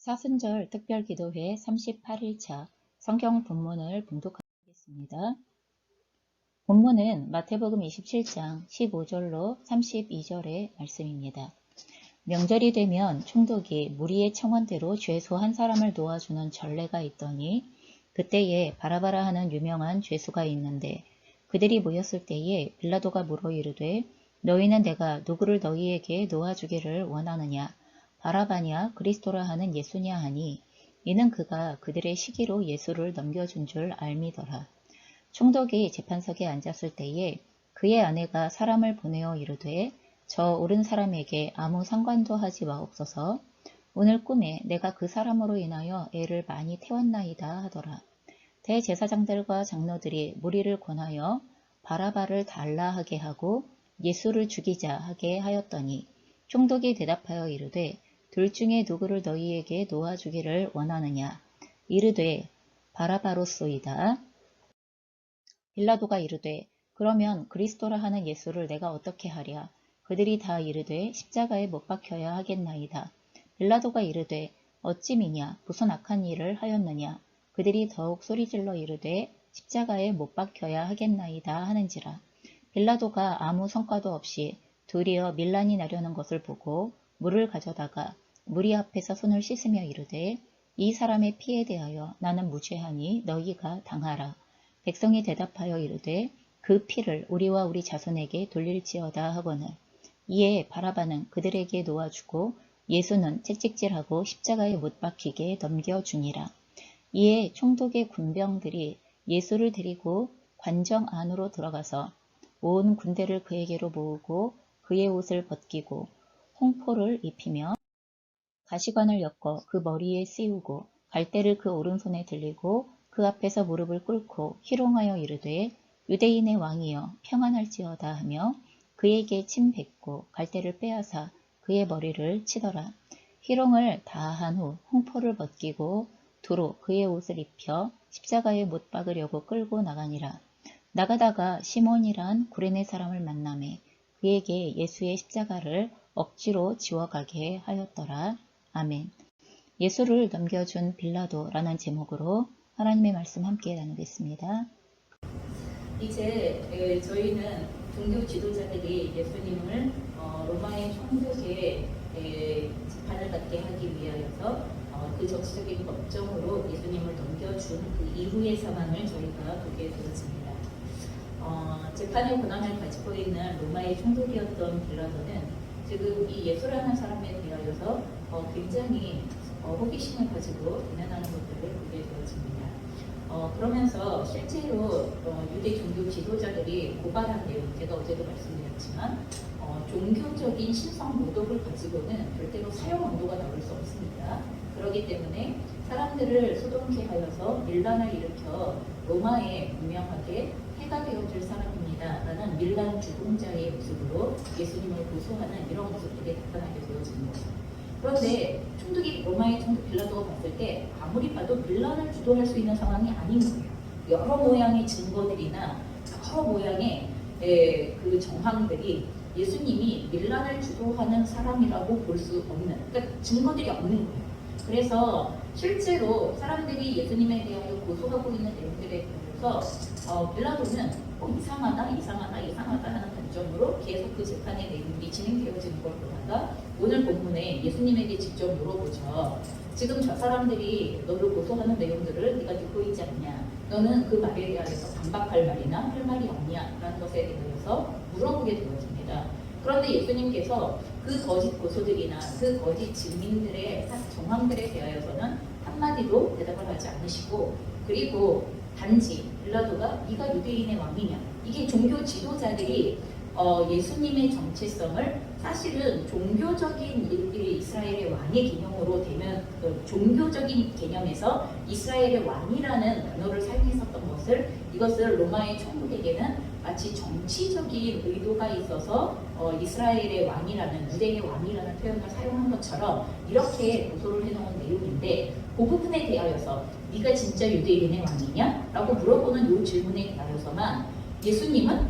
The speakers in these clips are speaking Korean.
사순절 특별기도회 38일차 성경 본문을 봉독하겠습니다. 본문은 마태복음 27장 15절로 32절의 말씀입니다. 명절이 되면 총독이 무리의 청원대로 죄수 한 사람을 놓아주는 전례가 있더니 그때에 바라바라 하는 유명한 죄수가 있는데 그들이 모였을 때에 빌라도가 물어 이르되 너희는 내가 누구를 너희에게 놓아주기를 원하느냐 바라바냐 그리스도라 하는 예수냐 하니 이는 그가 그들의 시기로 예수를 넘겨준 줄 알미더라. 총독이 재판석에 앉았을 때에 그의 아내가 사람을 보내어 이르되 저 옳은 사람에게 아무 상관도 하지 마옵소서. 오늘 꿈에 내가 그 사람으로 인하여 애를 많이 태웠나이다 하더라. 대제사장들과 장로들이 무리를 권하여 바라바를 달라 하게 하고 예수를 죽이자 하게 하였더니 총독이 대답하여 이르되 둘 중에 누구를 너희에게 놓아주기를 원하느냐 이르되 바라바로소이다. 빌라도가 이르되 그러면 그리스도라 하는 예수를 내가 어떻게 하랴. 그들이 다 이르되 십자가에 못 박혀야 하겠나이다. 빌라도가 이르되 어찌 미냐 무슨 악한 일을 하였느냐. 그들이 더욱 소리질러 이르되 십자가에 못 박혀야 하겠나이다 하는지라. 빌라도가 아무 성과도 없이 도리어 밀란이 나려는 것을 보고 물을 가져다가 무리 앞에서 손을 씻으며 이르되 이 사람의 피에 대하여 나는 무죄하니 너희가 당하라. 백성이 대답하여 이르되 그 피를 우리와 우리 자손에게 돌릴지어다 하거늘. 이에 바라바는 그들에게 놓아주고 예수는 채찍질하고 십자가에 못 박히게 넘겨주니라. 이에 총독의 군병들이 예수를 데리고 관정 안으로 들어가서 온 군대를 그에게로 모으고 그의 옷을 벗기고 홍포를 입히며 가시관을 엮어 그 머리에 씌우고 갈대를 그 오른손에 들리고 그 앞에서 무릎을 꿇고 희롱하여 이르되 유대인의 왕이여 평안할지어다 하며 그에게 침 뱉고 갈대를 빼앗아 그의 머리를 치더라. 희롱을 다한 후 홍포를 벗기고 도로 그의 옷을 입혀 십자가에 못 박으려고 끌고 나가니라. 나가다가 시몬이란 구레네 사람을 만나매 그에게 예수의 십자가를 억지로 지워가게 하였더라. 아멘. 예수를 넘겨준 빌라도라는 제목으로 하나님의 말씀 함께 나누겠습니다. 이제 저희는 종교 지도자들이 예수님을 로마의 총독의 재판을 받게 하기 위하여서 그 정치적인 법정으로 예수님을 넘겨준 그 이후의 상황을 저희가 보게 되었습니다. 재판의 권한을 가지고 있는 로마의 총독이었던 빌라도는 지금 이 예수라는 사람에 대하여서 굉장히 호기심을 가지고 대면하는 것들을 보게 되었습니다. 그러면서 실제로 유대 종교 지도자들이 고발한 내용, 제가 어제도 말씀드렸지만 종교적인 신성 모독을 가지고는 절대로 사형 언도가 나올 수 없습니다. 그렇기 때문에 사람들을 소동케 하여서 밀란을 일으켜 로마에 분명하게 해가 되어줄 사람입니다 라는 밀란 주동자의 모습으로 예수님을 고소하는 이런 모습들이 나타나게 되어집니다. 그런데 총독이 로마의 총독 빌라도가 봤을 때 아무리 봐도 밀란을 주도할 수 있는 상황이 아닌 거예요. 여러 모양의 증거들이나 여러 모양의 그 정황들이 예수님이 밀란을 주도하는 사람이라고 볼 수 없는, 그러니까 증거들이 없는 거예요. 그래서 실제로 사람들이 예수님에 대하여 고소하고 있는 내용들에 대해서 빌라도는 이상하다 하는 관점으로 계속 그 재판의 내용이 진행되어지는 걸 보다가 오늘 본문에 예수님에게 직접 물어보죠. 지금 저 사람들이 너를 고소하는 내용들을 네가 듣고 있지 않냐? 너는 그 말에 대해서 반박할 말이나 할 말이 없냐? 라는 것에 대해서 물어보게 되어집니다. 그런데 예수님께서 그 거짓 고소들이나 그 거짓 증인들의 정황들에 대하여서는 한마디도 대답을 하지 않으시고 그리고 단지 빌라도가 네가 유대인의 왕이냐? 이게 종교 지도자들이 예수님의 정체성을 사실은 종교적인 이스라엘의 왕의 개념으로 되면 종교적인 개념에서 이스라엘의 왕이라는 단어를 사용했었던 것을 이것을 로마의 총독에게는 마치 정치적인 의도가 있어서 이스라엘의 왕이라는 유대의 왕이라는 표현을 사용한 것처럼 이렇게 고소를 해놓은 내용인데 그 부분에 대하여서 네가 진짜 유대인의 왕이냐? 라고 물어보는 이 질문에 대하여서만 예수님은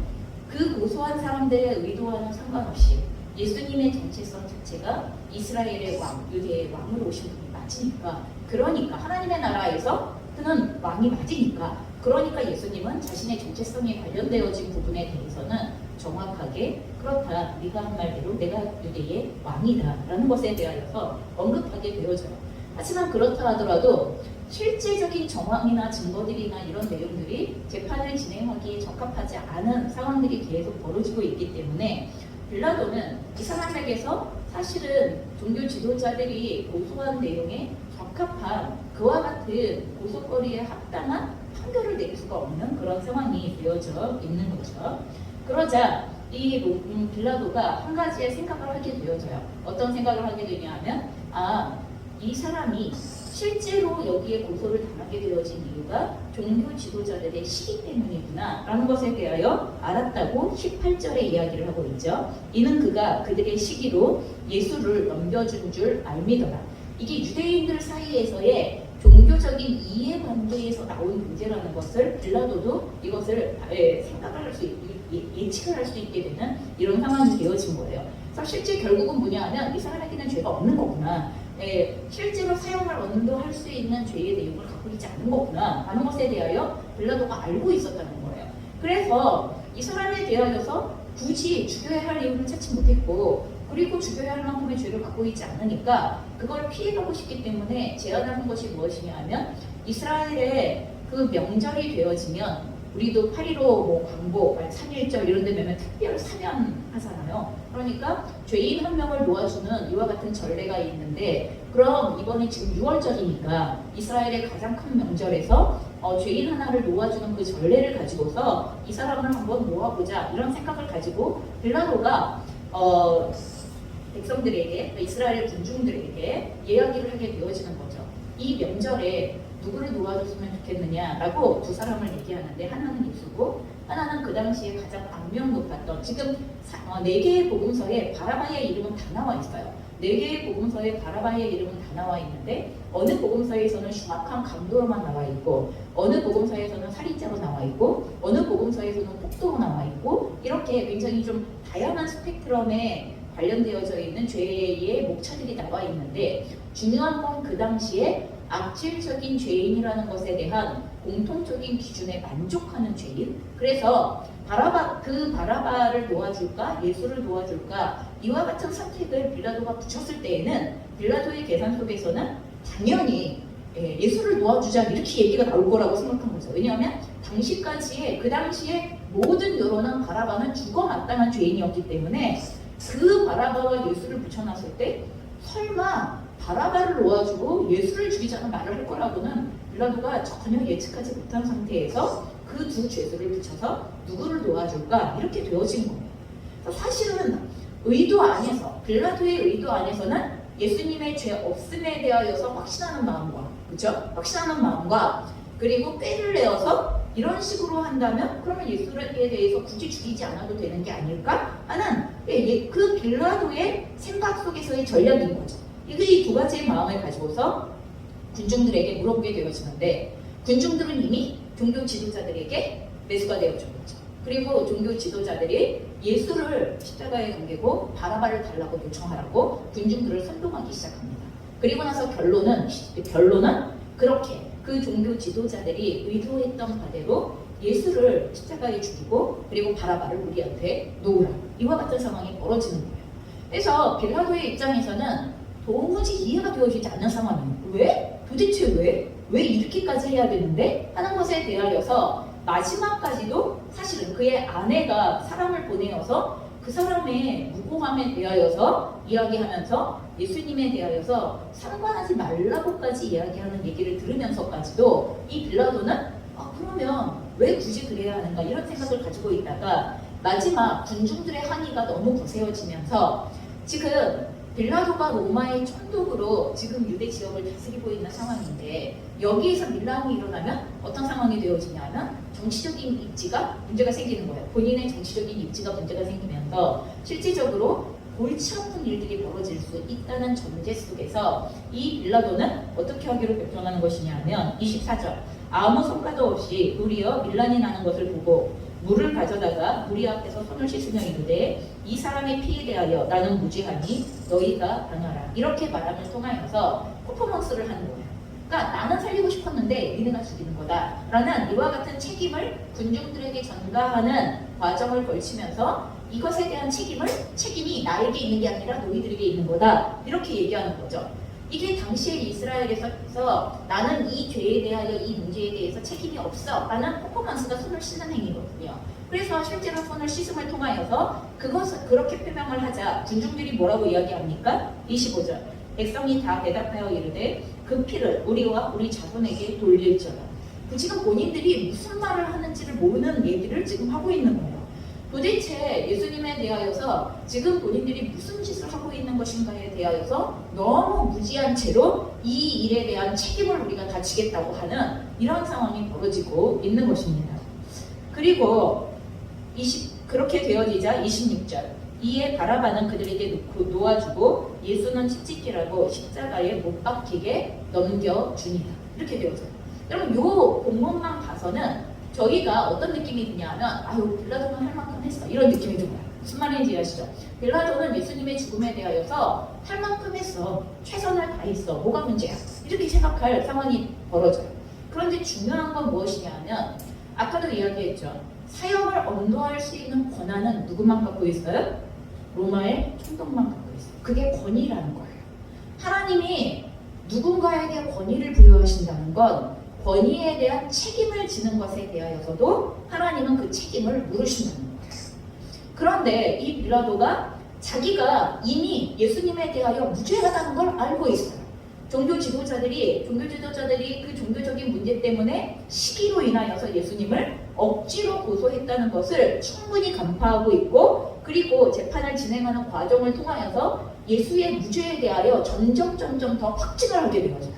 그 고소한 사람들의 의도와는 상관없이 예수님의 정체성 자체가 이스라엘의 왕, 유대의 왕으로 오신 분이 맞으니까, 그러니까 하나님의 나라에서 그는 왕이 맞으니까, 그러니까 예수님은 자신의 정체성에 관련되어진 부분에 대해서는 정확하게 그렇다, 네가 한 말대로 내가 유대의 왕이다 라는 것에 대하여서 언급하게 되어져요. 하지만 그렇다 하더라도 실제적인 정황이나 증거들이나 이런 내용들이 재판을 진행하기에 적합하지 않은 상황들이 계속 벌어지고 있기 때문에 빌라도는 이 사람에게서 사실은 종교 지도자들이 고소한 내용에 적합한 그와 같은 고소거리에 합당한 판결을 내릴 수가 없는 그런 상황이 되어져 있는 거죠. 그러자 이 빌라도가 한 가지의 생각을 하게 되어져요. 어떤 생각을 하게 되냐 하면, 이 사람이 실제로 여기에 고소를 당하게 되어진 이유가 종교 지도자들의 시기 때문이구나 라는 것에 대하여 알았다고 18절에 이야기를 하고 있죠. 이는 그가 그들의 시기로 예수를 넘겨준 줄 알미더라. 이게 유대인들 사이에서의 종교적인 이해관계에서 나온 문제라는 것을 빌라도도 이것을 생각을 할 수 예측을 할 수 있게 되는 이런 상황이 되어진 거예요. 그래서 실제 결국은 뭐냐 하면 이 사람에게는 죄가 없는 거구나. 실제로 사용을 언도할 수 있는 죄의 내용을 갖고 있지 않은 거구나 하는 것에 대하여 빌라도가 알고 있었다는 거예요. 그래서 이 사람에 대하여서 굳이 죽여야 할 이유를 찾지 못했고, 그리고 죽여야 할 만큼의 죄를 갖고 있지 않으니까 그걸 피해가고 싶기 때문에 제안하는 것이 무엇이냐 하면, 이스라엘의 그 명절이 되어지면 우리도 8.15 광복, 3.1절 이런 데 되면 특별 사면하잖아요. 그러니까 죄인 한 명을 놓아주는 이와 같은 전례가 있는데, 그럼 이번에 지금 6월절이니까 이스라엘의 가장 큰 명절에서 죄인 하나를 놓아주는 그 전례를 가지고서 이 사람을 한번 모아보자 이런 생각을 가지고 빌라도가 백성들에게, 이스라엘 군중들에게 이야기를 하게 되어지는 거죠. 이 명절에 누구를 놓아줬으면 좋겠느냐라고 두 사람을 얘기하는데, 하나는 예수고 하나는 그 당시에 가장 악명 높았던, 지금 4개의 복음서에 바라바의 이름은 다 나와 있어요. 4개의 복음서에 바라바의 이름은 다 나와 있는데, 어느 복음서에서는 흉악한 강도로만 나와 있고, 어느 복음서에서는 살인자로 나와 있고, 어느 복음서에서는 폭도로 나와 있고, 이렇게 굉장히 좀 다양한 스펙트럼에 관련되어져 있는 죄의 목차들이 나와 있는데, 중요한 건 그 당시에 악질적인 죄인이라는 것에 대한 공통적인 기준에 만족하는 죄인. 그래서 바라바를 놓아줄까 예수를 놓아줄까 이와 같은 선택을 빌라도가 붙였을 때에는 빌라도의 계산 속에서는 당연히 예수를 놓아주자 이렇게 얘기가 나올 거라고 생각한 거죠. 왜냐하면 그 당시에 모든 여론은 바라바는 죽어 마땅한 죄인이었기 때문에 그 바라바와 예수를 붙여놨을 때 설마 바라바를 놓아주고 예수를 죽이자는 말을 할 거라고는 빌라도가 전혀 예측하지 못한 상태에서 그 두 죄수를 붙여서 누구를 놓아줄까 이렇게 되어진 거예요. 사실은 의도 안에서, 빌라도의 의도 안에서는 예수님의 죄 없음에 대하여서 확신하는 마음과, 그렇죠? 확신하는 마음과, 그리고 꾀를 내어서 이런 식으로 한다면 그러면 예수에 대해서 굳이 죽이지 않아도 되는 게 아닐까 하는 그 빌라도의 생각 속에서의 전략인 거죠. 이 두 가지의 마음을 가지고서 군중들에게 물어보게 되어지는데, 군중들은 이미 종교 지도자들에게 매수가 되어졌죠. 그리고 종교 지도자들이 예수를 십자가에 넘기고 바라바를 달라고 요청하라고 군중들을 선동하기 시작합니다. 그리고 나서 결론은 그렇게 그 종교 지도자들이 의도했던 바대로 예수를 십자가에 죽이고 그리고 바라바를 우리한테 놓으라, 이와 같은 상황이 벌어지는 거예요. 그래서 빌라도의 입장에서는 도무지 이해가 되어지지 않는 상황이에요. 왜? 도대체 왜 이렇게까지 해야 되는데? 하는 것에 대하여서 마지막까지도 사실은 그의 아내가 사람을 보내어서 그 사람의 무고함에 대하여서 이야기하면서 예수님에 대하여서 상관하지 말라고까지 이야기하는 얘기를 들으면서까지도 이 빌라도는 그러면 왜 굳이 그래야 하는가 이런 생각을 가지고 있다가 마지막 군중들의 항의가 너무 거세어지면서 지금 빌라도가 로마의 총독으로 지금 유대 지역을 다스리고 있는 상황인데, 여기에서 밀란이 일어나면 어떤 상황이 되어지냐면 정치적인 입지가 문제가 생기는 거예요. 본인의 정치적인 입지가 문제가 생기면서 실질적으로 골치 아픈 일들이 벌어질 수 있다는 전제 속에서 이 빌라도는 어떻게 하기로 결정하는 것이냐 하면 24절, 아무 성과도 없이 도리어 밀란이 나는 것을 보고 물을 가져다가 무리 앞에서 손을 씻으며 이르되 이 사람의 피에 대하여 나는 무죄하니 너희가 당하라. 이렇게 말함을 통하여서 퍼포먼스를 하는 거예요. 그러니까 나는 살리고 싶었는데 니네가 죽이는 거다 라는 이와 같은 책임을 군중들에게 전가하는 과정을 걸치면서 이것에 대한 책임이 나에게 있는 게 아니라 너희들에게 있는 거다 이렇게 얘기하는 거죠. 이게 당시에 이스라엘에서 나는 이 죄에 대하여 이 문제에 대해서 책임이 없어 라는 퍼포먼스가 손을 씻는 행위거든요. 그래서 실제로 손을 씻음을 통하여서 그것을 그렇게 표명을 하자 군중들이 뭐라고 이야기합니까? 25절 백성이 다 대답하여 이르되 그 피를 우리와 우리 자손에게 돌릴지어다. 지금 본인들이 무슨 말을 하는지를 모르는 얘기를 지금 하고 있는 거예요. 도대체 예수님에 대하여서 지금 본인들이 무슨 짓을 하고 있는 것인가에 대하여서 너무 무지한 채로 이 일에 대한 책임을 우리가 다 지겠다고 하는 이런 상황이 벌어지고 있는 것입니다. 그리고 그렇게 되어지자 26절 이에 바라바는 그들에게 놓아주고 예수는 찝찝기라고 십자가에 못 박히게 넘겨주니라. 이렇게 되어져요. 여러분 요 본문만 봐서는 저희가 어떤 느낌이 드냐면 아유 빌라도는 할 만큼 했어 이런 느낌이 들어요. 무슨 말인지 아시죠? 빌라도는 예수님의 죽음에 대하여서 할 만큼 했어. 최선을 다했어. 뭐가 문제야? 이렇게 생각할 상황이 벌어져요. 그런데 중요한 건 무엇이냐면 아까도 이야기했죠. 사형을 언도할 수 있는 권한은 누구만 갖고 있어요? 로마의 총독만 갖고 있어요. 그게 권위라는 거예요. 하나님이 누군가에게 권위를 부여하신다는 건 권위에 대한 책임을 지는 것에 대하여서도 하나님은 그 책임을 물으신다는 거예요. 그런데 이 빌라도가 자기가 이미 예수님에 대하여 무죄하다는 걸 알고 있어요. 종교 지도자들이 그 종교적인 문제 때문에 시기로 인하여서 예수님을 억지로 고소했다는 것을 충분히 간파하고 있고 그리고 재판을 진행하는 과정을 통하여서 예수의 무죄에 대하여 점점 더 확증을 하게 되어져요.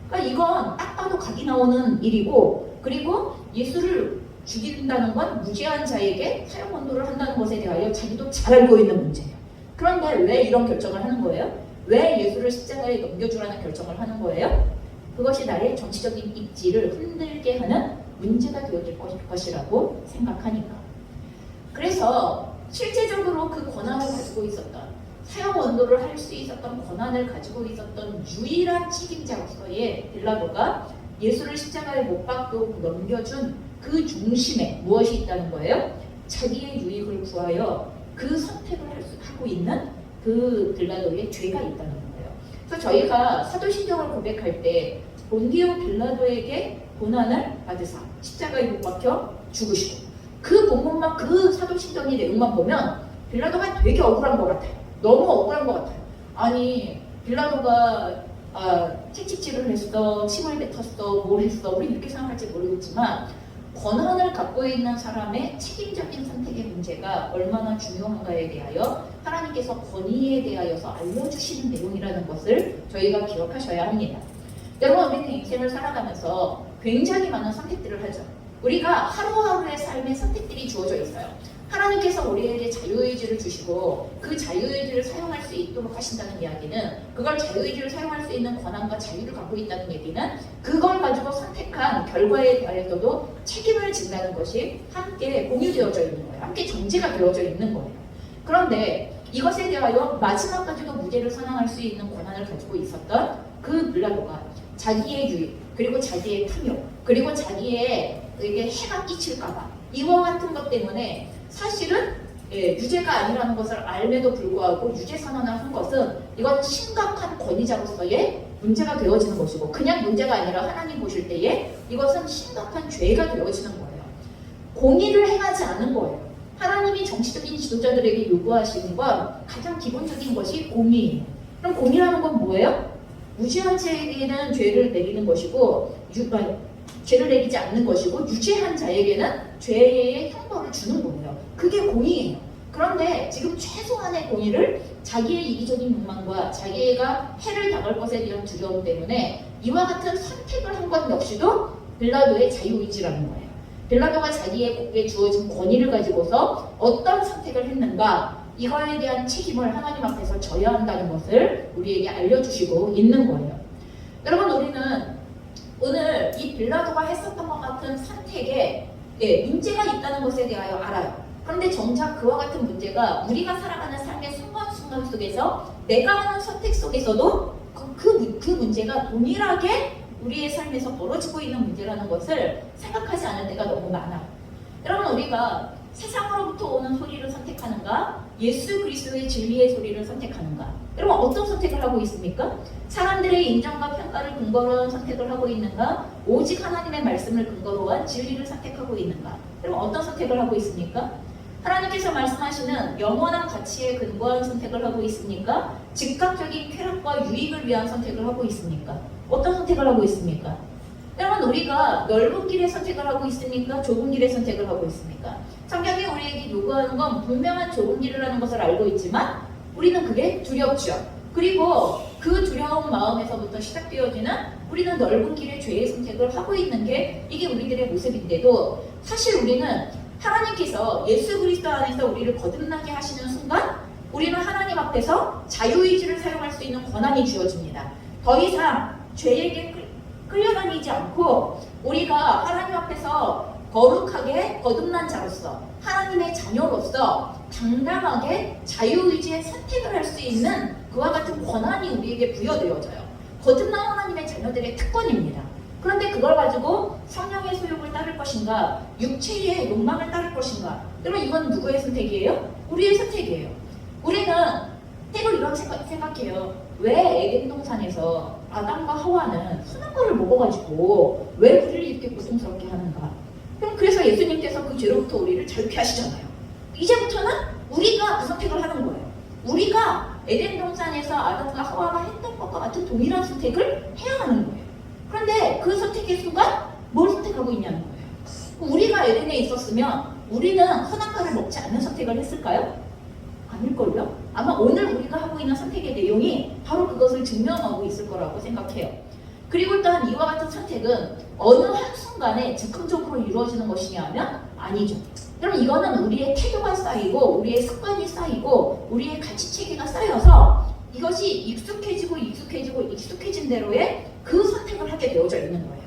그러니까 이건 딱 봐도 각이 나오는 일이고 그리고 예수를 죽인다는 건 무죄한 자에게 사형 언도를 한다는 것에 대하여 자기도 잘 알고 있는 문제예요. 그런데 왜 이런 결정을 하는 거예요? 왜 예수를 십자가에 넘겨주라는 결정을 하는 거예요? 그것이 나의 정치적인 입지를 흔들게 하는 문제가 되어질 것이라고 생각하니까. 그래서 실제적으로 그 권한을 가지고 있었던 사형 언도를 할 수 있었던 권한을 가지고 있었던 유일한 책임자로서의 빌라도가 예수를 십자가에 못 박고 넘겨준 그 중심에 무엇이 있다는 거예요? 자기의 유익을 구하여 그 선택을 하고 있는 그 빌라도의 죄가 있다는 거예요. 그래서 저희가 사도신경을 고백할 때 본디오 빌라도에게 고난을 받으사 십자가에 못 박혀 죽으시고 그 본문만 그 사도신경의 내용만 보면 빌라도가 되게 억울한 것 같아요. 너무 억울한 것 같아요. 아니 빌라도가 채찍질을 했어, 침을 뱉었어, 뭘 했어 우리 이렇게 생각할지 모르겠지만 권한을 갖고 있는 사람의 책임적인 선택의 문제가 얼마나 중요한가에 대하여 하나님께서 권위에 대하여서 알려주시는 내용이라는 것을 저희가 기억하셔야 합니다. 여러분 우리는 인생을 살아가면서 굉장히 많은 선택들을 하죠. 우리가 하루하루의 삶에 선택들이 주어져 있어요. 하나님께서 우리에게 자유의지를 주시고 그 자유의지를 사용할 수 있도록 하신다는 이야기는 그걸 자유의지를 사용할 수 있는 권한과 자유를 갖고 있다는 얘기는 그걸 가지고 선택한 결과에 대하여서도 책임을 진다는 것이 함께 공유되어져 있는 거예요. 함께 전제가 되어져 있는 거예요. 그런데 이것에 대하여 마지막까지도 무죄를 선언할 수 있는 권한을 가지고 있었던 그 빌라도가 자기의 유익 그리고 자기의 탐욕 그리고 자기에게 해가 끼칠까봐 이와 같은 것 때문에 사실은 유죄가 아니라는 것을 알매도 불구하고 유죄 선언을 한 것은 이건 심각한 권위자로서의 문제가 되어지는 것이고 그냥 문제가 아니라 하나님 보실 때에 이것은 심각한 죄가 되어지는 거예요. 공의를 행하지 않은 거예요. 하나님이 정치적인 지도자들에게 요구하시는 건 가장 기본적인 것이 공의예요. 그럼 공의라는 건 뭐예요? 무죄한 자에게는 죄를 내리는 것이고 죄를 내리지 않는 것이고 유죄한 자에게는 죄의 형벌을 주는 거예요. 그게 공의예요. 그런데 지금 최소한의 공의를 자기의 이기적인 욕망과 자기가 해를 당할 것에 대한 두려움 때문에 이와 같은 선택을 한 것 역시도 빌라도의 자유의지라는 거예요. 빌라도가 자기에게 주어진 권위를 가지고서 어떤 선택을 했는가 이거에 대한 책임을 하나님 앞에서 져야 한다는 것을 우리에게 알려주시고 있는 거예요. 여러분 우리는 오늘 이 빌라도가 했었던 것 같은 선택에 문제가 있다는 것에 대하여 알아요. 그런데 정작 그와 같은 문제가 우리가 살아가는 삶의 순간순간 속에서 내가 하는 선택 속에서도 그 문제가 동일하게 우리의 삶에서 벌어지고 있는 문제라는 것을 생각하지 않을 때가 너무 많아요. 여러분, 우리가 세상으로부터 오는 소리를 선택하는가? 예수 그리스도의 진리의 소리를 선택하는가? 여러분, 어떤 선택을 하고 있습니까? 사람들의 인정과 평가를 근거로 한 선택을 하고 있는가? 오직 하나님의 말씀을 근거로 한 진리를 선택하고 있는가? 여러분, 어떤 선택을 하고 있습니까? 하나님께서 말씀하시는 영원한 가치에 근거한 선택을 하고 있습니까? 즉각적인 쾌락과 유익을 위한 선택을 하고 있습니까? 어떤 선택을 하고 있습니까? 여러분, 우리가 넓은 길의 선택을 하고 있습니까? 좁은 길의 선택을 하고 있습니까? 성경이 우리에게 요구하는 건 분명한 좁은 길이라는 것을 알고 있지만 우리는 그게 두렵죠. 그리고 그 두려운 마음에서부터 시작되어지는 우리는 넓은 길의 죄의 선택을 하고 있는 게 이게 우리들의 모습인데도 사실 우리는 하나님께서 예수 그리스도 안에서 우리를 거듭나게 하시는 순간 우리는 하나님 앞에서 자유의지를 사용할 수 있는 권한이 주어집니다. 더 이상 죄에게 끌려다니지 않고 우리가 하나님 앞에서 거룩하게 거듭난 자로서 하나님의 자녀로서 당당하게 자유의지의 선택을 할 수 있는 그와 같은 권한이 우리에게 부여되어져요. 거듭난 하나님의 자녀들의 특권입니다. 그런데 그걸 가지고 성령의 소욕을 따를 것인가, 육체의 욕망을 따를 것인가? 여러분, 이건 누구의 선택이에요? 우리의 선택이에요. 우리는 때로 이런 생각해요. 왜 에덴 동산에서 아담과 하와는 선한 것을 먹어가지고 왜 우리를 이렇게 고통스럽게 하는가? 그래서 예수님께서 그 죄로부터 우리를 자유케 하시잖아요. 이제부터는 우리가 그 선택을 하는 거예요. 우리가 에덴 동산에서 아담과 하와가 했던 것과 같은 동일한 선택을 해야 하는 거예요. 그런데 그 선택의 순간 뭘 선택하고 있냐는 거예요. 우리가 에덴에 있었으면 우리는 선한 것을 먹지 않는 선택을 했을까요? 아닐걸요? 아마 오늘 우리가 하고 있는 선택의 내용이 바로 그것을 증명하고 있을 거라고 생각해요. 그리고 또한 이와 같은 선택은 어느 한순간에 즉흥적으로 이루어지는 것이냐 하면 아니죠. 그럼 이거는 우리의 태도가 쌓이고 우리의 습관이 쌓이고 우리의 가치체계가 쌓여서 이것이 익숙해진 대로의 그 선택을 하게 되어져 있는 거예요.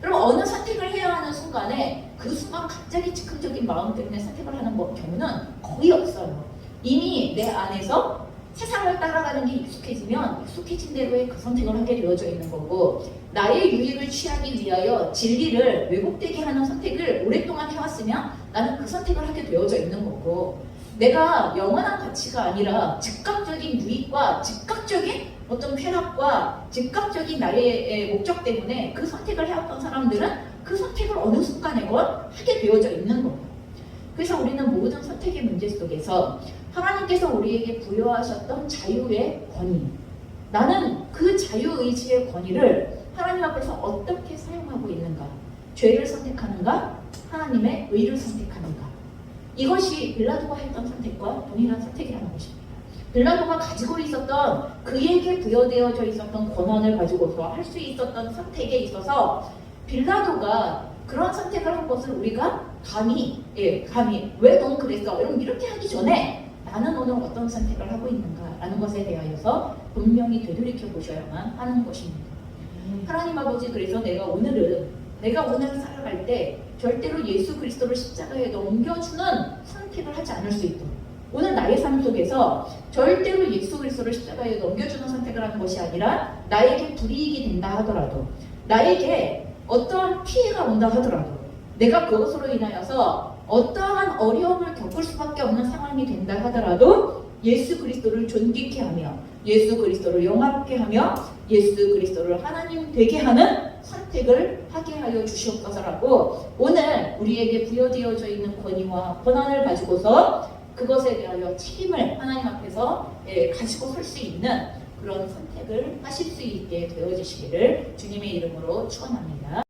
그럼 어느 선택을 해야 하는 순간에 그 순간 갑자기 즉흥적인 마음 때문에 선택을 하는 경우는 거의 없어요. 이미 내 안에서 세상을 따라가는 게 익숙해진 대로의 그 선택을 하게 되어져 있는 거고, 나의 유익을 취하기 위하여 진리를 왜곡되게 하는 선택을 오랫동안 해왔으면 나는 그 선택을 하게 되어져 있는 거고, 내가 영원한 가치가 아니라 즉각적인 유익과 즉각적인 어떤 쾌락과 즉각적인 나의 목적 때문에 그 선택을 해왔던 사람들은 그 선택을 어느 순간에건 하게 되어져 있는 거예요. 그래서 우리는 모든 선택의 문제 속에서 하나님께서 우리에게 부여하셨던 자유의 권위, 나는 그 자유의지의 권위를 하나님 앞에서 어떻게 사용하고 있는가? 죄를 선택하는가? 하나님의 의를 선택하는가? 이것이 빌라도가 했던 선택과 동일한 선택이라는 것입니다. 빌라도가 가지고 있었던, 그에게 부여되어져 있었던 권한을 가지고서 할 수 있었던 선택에 있어서 빌라도가 그런 선택을 한 것을 우리가 감히 왜 넌 그랬어? 여러분, 이렇게 하기 전에 나는 오늘 어떤 선택을 하고 있는가라는 것에 대하여서 분명히 되돌이켜 보셔야만 하는 것입니다. 하나님 아버지, 그래서 내가 오늘 살아갈 때 절대로 예수 그리스도를 십자가에 넘겨주는 선택을 하지 않을 수 있도록, 오늘 나의 삶 속에서 절대로 예수 그리스도를 십자가에 넘겨주는 선택을 하는 것이 아니라 나에게 불이익이 된다 하더라도, 나에게 어떠한 피해가 온다 하더라도, 내가 그것으로 인하여서 어떠한 어려움을 겪을 수밖에 없는 상황이 된다 하더라도 예수 그리스도를 존귀케 하며 예수 그리스도를 영화롭게 하며 예수 그리스도를 하나님 되게 하는 선택을 하게 하여 주시옵소서라고, 오늘 우리에게 부여되어져 있는 권위와 권한을 가지고서 그것에 대하여 책임을 하나님 앞에서 가지고 설 수 있는 그런 선택을 하실 수 있게 되어지시기를 주님의 이름으로 축원합니다.